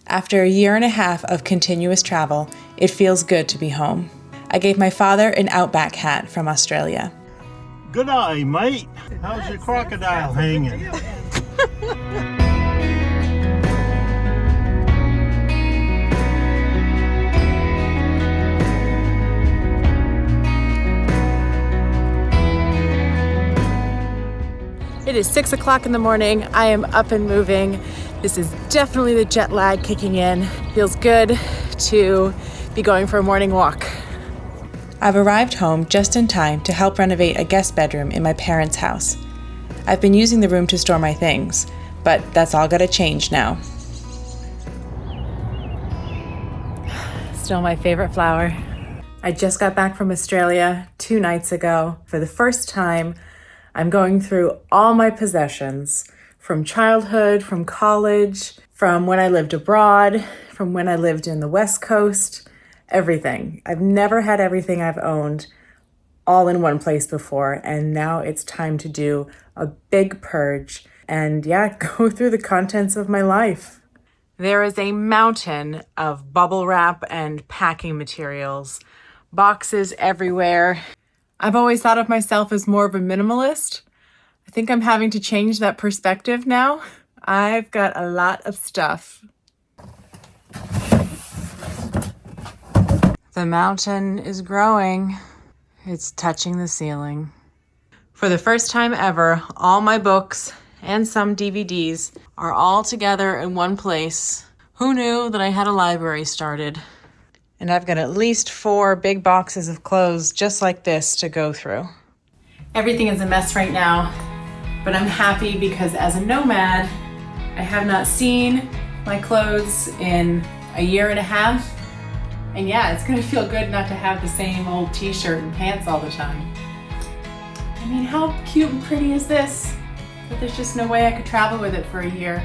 After a year and a half of continuous travel, it feels good to be home. I gave my father an Outback hat from Australia. Good eye, mate. How's your crocodile hanging? It is 6 o'clock in the morning. I am up and moving. This is definitely the jet lag kicking in. Feels good to be going for a morning walk. I've arrived home just in time to help renovate a guest bedroom in my parents' house. I've been using the room to store my things, but that's all gotta change now. Still my favorite flower. I just got back from Australia 2 nights ago. For the first time, I'm going through all my possessions from childhood, from college, from when I lived abroad, from when I lived in the West Coast, everything. I've never had everything I've owned all in one place before, and now it's time to do a big purge and go through the contents of my life. There is a mountain of bubble wrap and packing materials, boxes everywhere. I've always thought of myself as more of a minimalist. I think I'm having to change that perspective now. I've got a lot of stuff. The mountain is growing. It's touching the ceiling. For the first time ever, all my books and some DVDs are all together in one place. Who knew that I had a library started? And I've got at least 4 big boxes of clothes just like this to go through. Everything is a mess right now, but I'm happy because as a nomad, I have not seen my clothes in a year and a half. And it's gonna feel good not to have the same old t-shirt and pants all the time. I mean, how cute and pretty is this? But there's just no way I could travel with it for a year.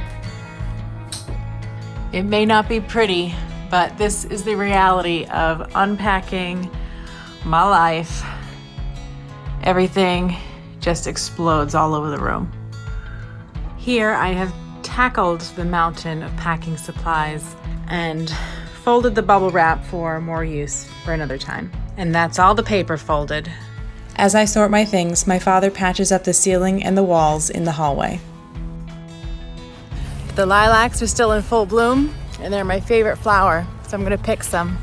It may not be pretty, but this is the reality of unpacking my life. Everything just explodes all over the room. Here I have tackled the mountain of packing supplies and folded the bubble wrap for more use for another time. And that's all the paper folded. As I sort my things, my father patches up the ceiling and the walls in the hallway. The lilacs are still in full bloom, and they're my favorite flower, so I'm gonna pick some.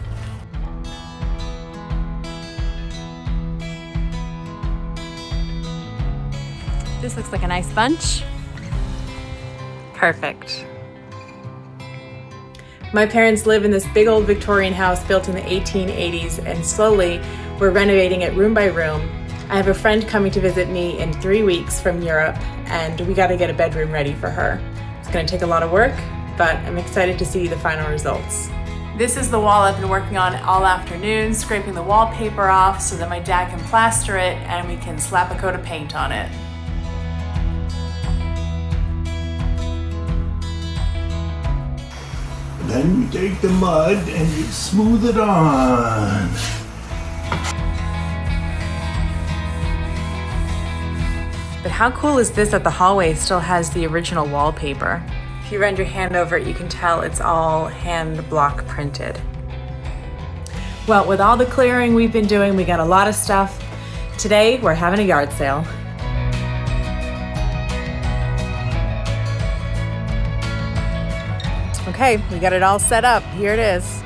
This looks like a nice bunch. Perfect. My parents live in this big old Victorian house built in the 1880s, and slowly we're renovating it room by room. I have a friend coming to visit me in 3 weeks from Europe, and we gotta get a bedroom ready for her. It's gonna take a lot of work, but I'm excited to see the final results. This is the wall I've been working on all afternoon, scraping the wallpaper off so that my dad can plaster it and we can slap a coat of paint on it. Then you take the mud and you smooth it on. But how cool is this that the hallway still has the original wallpaper? If you run your hand over it, you can tell it's all hand block printed. Well, with all the clearing we've been doing, we got a lot of stuff. Today, we're having a yard sale. Okay, we got it all set up. Here it is.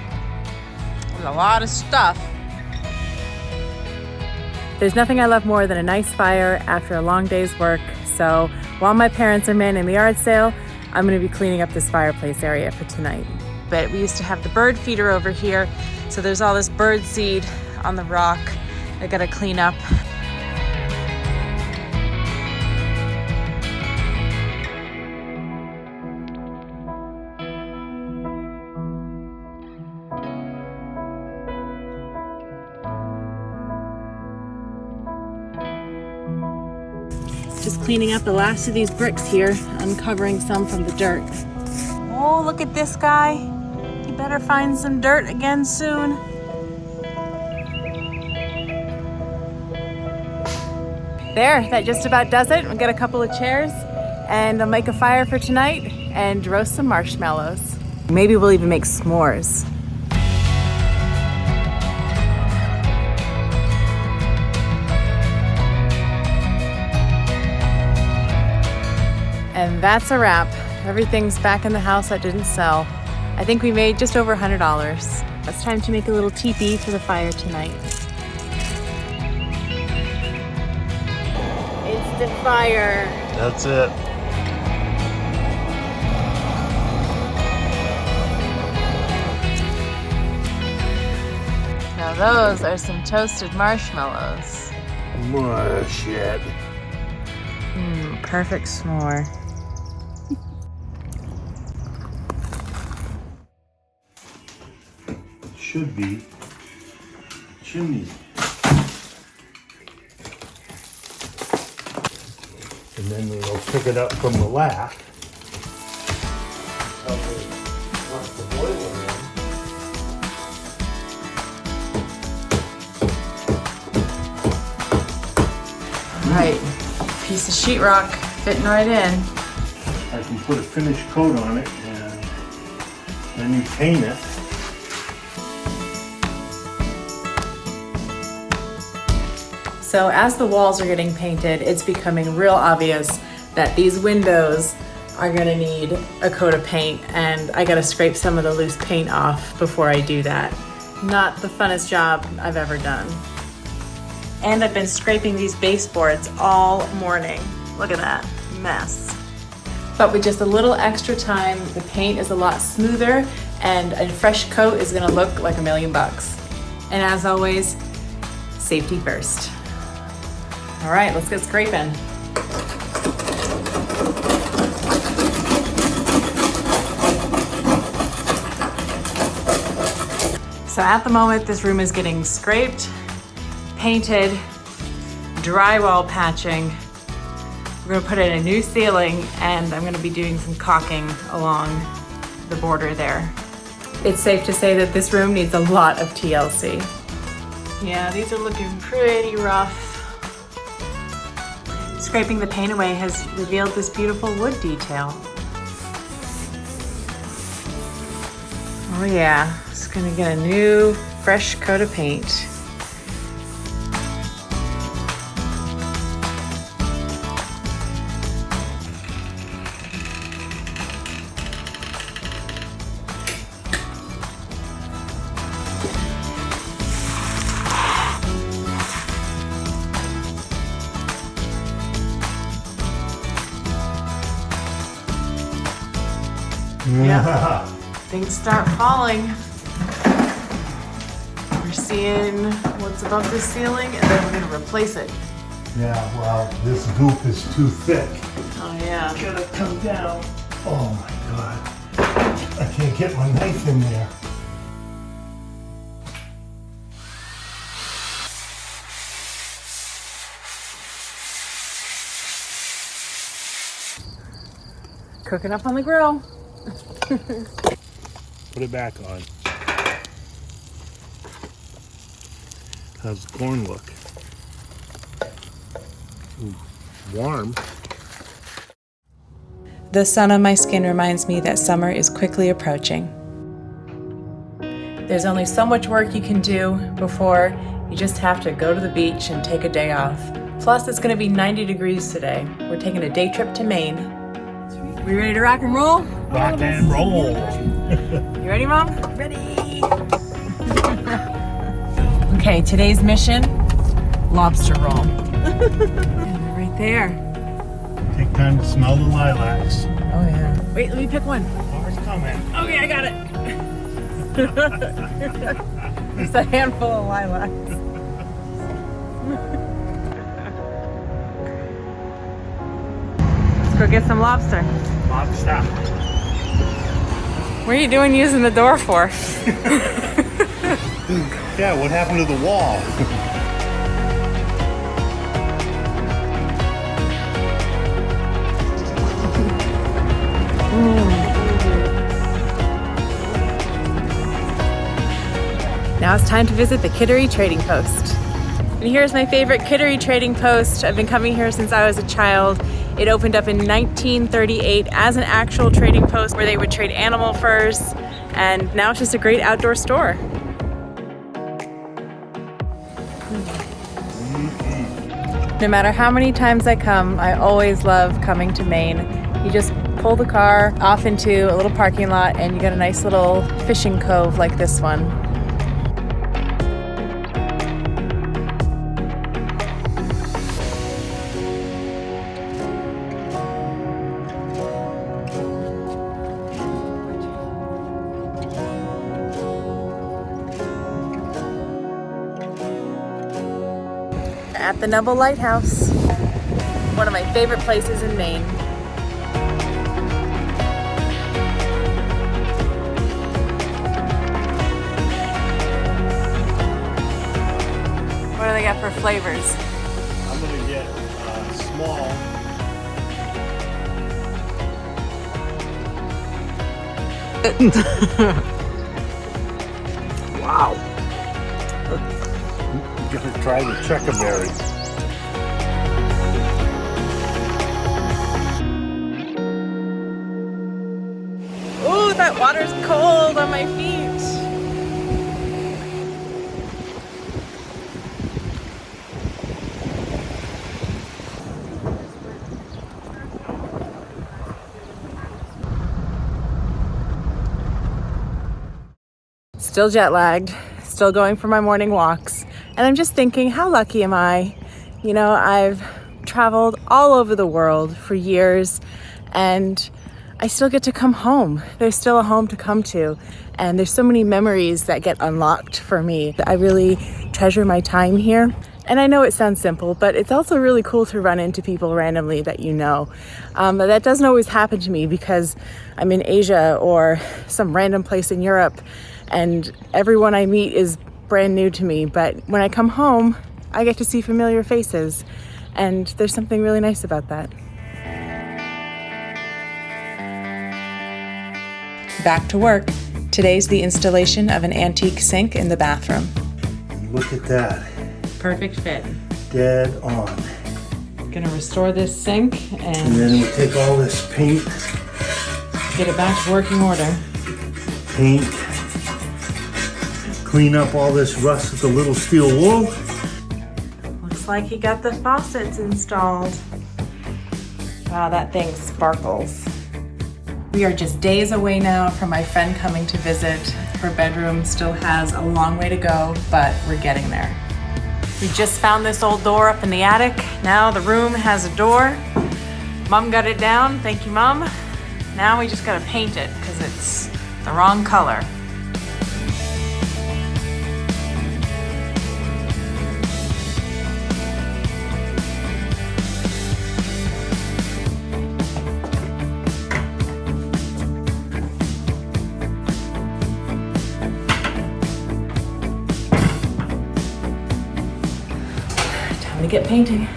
There's a lot of stuff. There's nothing I love more than a nice fire after a long day's work. So while my parents are manning the yard sale, I'm gonna be cleaning up this fireplace area for tonight. But we used to have the bird feeder over here. So there's all this bird seed on the rock I gotta clean up. Just cleaning up the last of these bricks here, uncovering some from the dirt. Oh, look at this guy. You better find some dirt again soon. There, that just about does it. We'll get a couple of chairs and I'll make a fire for tonight and roast some marshmallows. Maybe we'll even make s'mores. And that's a wrap. Everything's back in the house that didn't sell. I think we made just over $100. It's time to make a little teepee for the fire tonight. It's the fire. That's it. Now those are some toasted marshmallows. Shit. Perfect s'more. Should be chimney. And then we'll pick it up from the lap. Once the boiler in. Right, piece of sheetrock fitting right in. I can put a finished coat on it and then you paint it. So as the walls are getting painted, it's becoming real obvious that these windows are gonna need a coat of paint, and I gotta scrape some of the loose paint off before I do that. Not the funnest job I've ever done. And I've been scraping these baseboards all morning. Look at that mess. But with just a little extra time, the paint is a lot smoother and a fresh coat is gonna look like $1 million. And as always, safety first. All right, let's get scraping. So at the moment, this room is getting scraped, painted, drywall patching. We're gonna put in a new ceiling, and I'm gonna be doing some caulking along the border there. It's safe to say that this room needs a lot of TLC. Yeah, these are looking pretty rough. Scraping the paint away has revealed this beautiful wood detail. Oh yeah, just gonna get a new, fresh coat of paint. Yeah, things start falling. We're seeing what's above the ceiling, and then we're gonna replace it. Yeah, well, this goop is too thick. Oh yeah. It's gonna come down. Oh my God. I can't get my knife in there. Cooking up on the grill. Put it back on. How's the corn look? Ooh, warm. The sun on my skin reminds me that summer is quickly approaching. There's only so much work you can do before you just have to go to the beach and take a day off. Plus, it's gonna be 90 degrees today. We're taking a day trip to Maine. We ready to rock and roll? Rock and roll. You ready, Mom? Ready. Okay, today's mission, lobster roll. Right there. Take time to smell the lilacs. Oh yeah. Wait, let me pick one. More's coming. Okay, I got it. Just a handful of lilacs. Let's go get some lobster. Lobster. What are you doing using the door for? Yeah, what happened to the wall? Now it's time to visit the Kittery Trading Post. And here's my favorite Kittery Trading Post. I've been coming here since I was a child. It opened up in 1938 as an actual trading post where they would trade animal furs, and now it's just a great outdoor store. No matter how many times I come, I always love coming to Maine. You just pull the car off into a little parking lot and you get a nice little fishing cove like this one. At the Noble Lighthouse, one of my favorite places in Maine. What do they got for flavors? I'm gonna get small. Wow. You gotta try the checkerberry. Ooh, that water's cold on my feet. Still jet lagged, still going for my morning walks. And I'm just thinking, how lucky am I? You know, I've traveled all over the world for years and I still get to come home. There's still a home to come to. And there's so many memories that get unlocked for me. I really treasure my time here. And I know it sounds simple, but it's also really cool to run into people randomly that you know. But that doesn't always happen to me because I'm in Asia or some random place in Europe and everyone I meet is brand new to me. But when I come home, I get to see familiar faces. And there's something really nice about that. Back to work. Today's the installation of an antique sink in the bathroom. Look at that. Perfect fit. Dead on. Gonna restore this sink And then we take all this paint. get it back to working order. Paint. Clean up all this rust with a little steel wool. Looks like he got the faucets installed. Wow, that thing sparkles. We are just days away now from my friend coming to visit. Her bedroom still has a long way to go, but we're getting there. We just found this old door up in the attic. Now the room has a door. Mom got it down, thank you, Mom. Now we just gotta paint it because it's the wrong color. Time to get painting.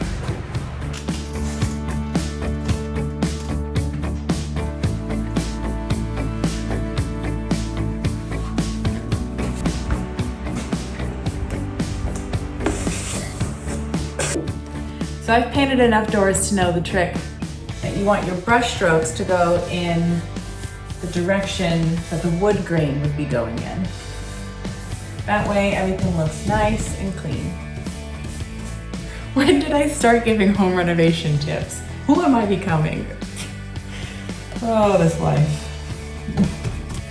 So I've painted enough doors to know the trick that you want your brush strokes to go in the direction that the wood grain would be going in. That way everything looks nice and clean. When did I start giving home renovation tips? Who am I becoming? Oh, this life.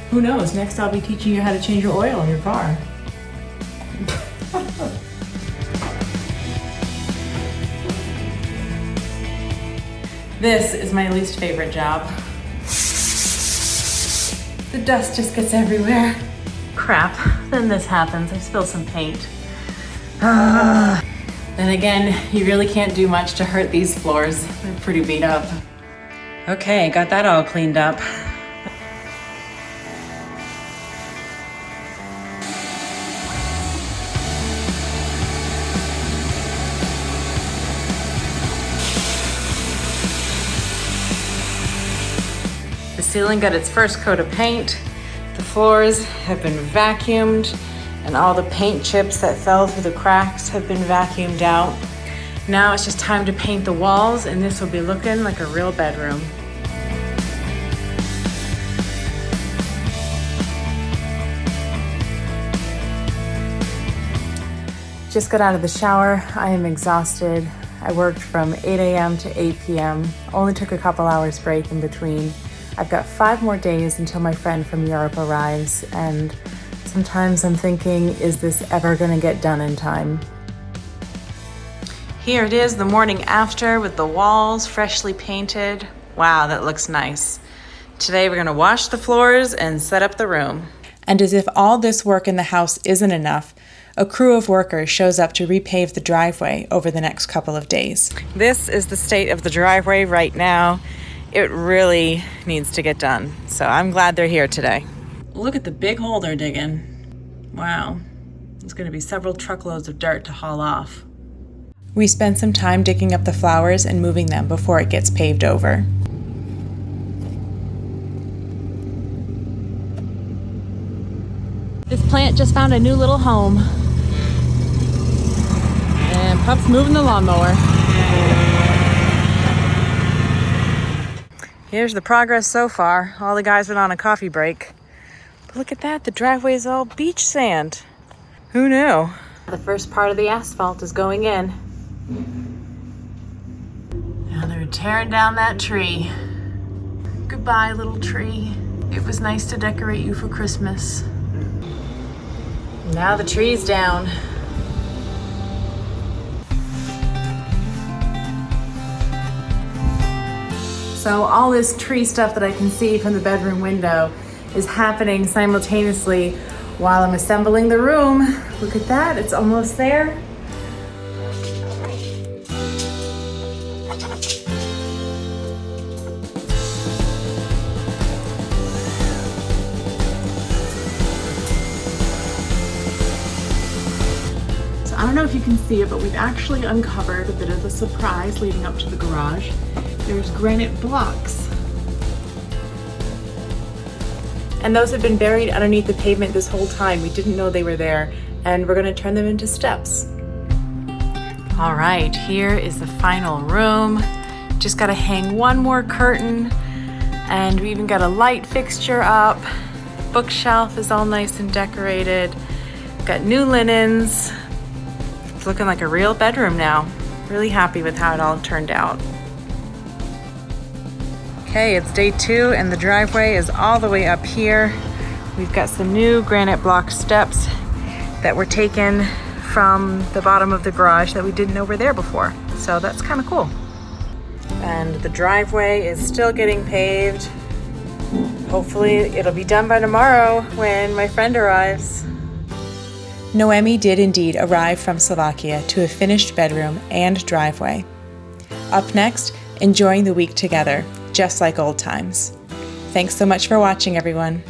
Who knows, next I'll be teaching you how to change your oil in your car. This is my least favorite job. The dust just gets everywhere. Crap, then this happens. I spill some paint. Then again, you really can't do much to hurt these floors. They're pretty beat up. Okay, got that all cleaned up. The ceiling got its first coat of paint. The floors have been vacuumed and all the paint chips that fell through the cracks have been vacuumed out. Now it's just time to paint the walls, and this will be looking like a real bedroom. Just got out of the shower. I am exhausted. I worked from 8 a.m. to 8 p.m. Only took a couple hours break in between. I've got 5 more days until my friend from Europe arrives, and sometimes I'm thinking, is this ever gonna get done in time? Here it is, the morning after, with the walls freshly painted. Wow, that looks nice. Today we're gonna wash the floors and set up the room. And as if all this work in the house isn't enough, a crew of workers shows up to repave the driveway over the next couple of days. This is the state of the driveway right now. It really needs to get done, so I'm glad they're here today. Look at the big hole they're digging. Wow, there's gonna be several truckloads of dirt to haul off. We spend some time digging up the flowers and moving them before it gets paved over. This plant just found a new little home. And Pup's moving the lawnmower. Here's the progress so far. All the guys went on a coffee break. But look at that, the driveway is all beach sand. Who knew? The first part of the asphalt is going in. Now they're tearing down that tree. Goodbye, little tree. It was nice to decorate you for Christmas. Now the tree's down. So all this tree stuff that I can see from the bedroom window is happening simultaneously while I'm assembling the room. Look at that, it's almost there. I don't know if you can see it, but we've actually uncovered a bit of a surprise leading up to the garage. There's granite blocks. And those have been buried underneath the pavement this whole time. We didn't know they were there, and we're gonna turn them into steps. All right, here is the final room. Just gotta hang one more curtain, and we even got a light fixture up. Bookshelf is all nice and decorated. Got new linens. It's looking like a real bedroom now. Really happy with how it all turned out. Okay, it's day 2 and the driveway is all the way up here. We've got some new granite block steps that were taken from the bottom of the garage that we didn't know were there before. So that's kind of cool. And the driveway is still getting paved. Hopefully it'll be done by tomorrow when my friend arrives. Noemi did indeed arrive from Slovakia to a finished bedroom and driveway. Up next, enjoying the week together, just like old times. Thanks so much for watching, everyone.